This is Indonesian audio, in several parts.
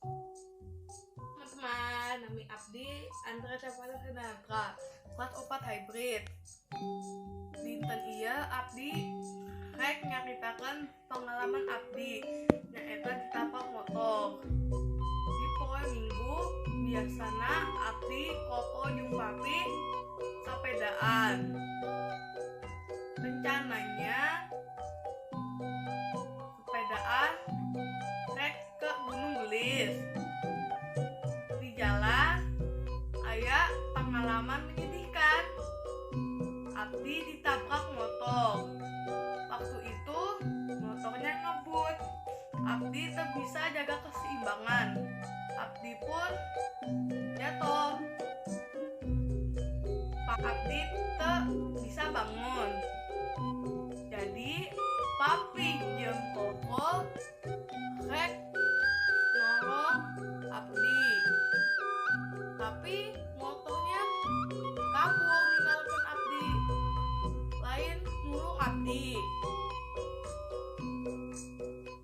Teman-teman, nami abdi Andra Capada Senaga kelas 4 hybrid. Dinten iya abdi rek nyaritakeun pengalaman abdi nyaeta ditapak motor. Di poe Minggu biasana abdi koko jeung papi sapedaan. Rencananya sepedaan rek ke Gunung Gelis. Di jalan aya pengalaman menyedihkan. Abdi ditabrak motor. Waktu itu motornya ngebut. Abdi tak bisa jaga keseimbangan. Abdi pun jatuh. Pak Abdi tak bisa bangun. Jadi papi jeung koko rek nolong Abdi. Tapi motornya kabur ninggalkeun Abdi. Lain nulung Abdi.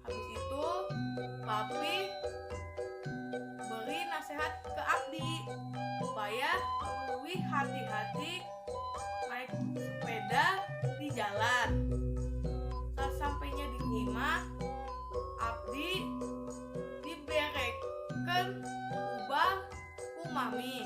Habis itu papi beri nasihat ke Abdi supaya lebih hati-hati naik sepeda di jalan. Sasampainya di Kima, Abdi diberekeun ubah ku mami.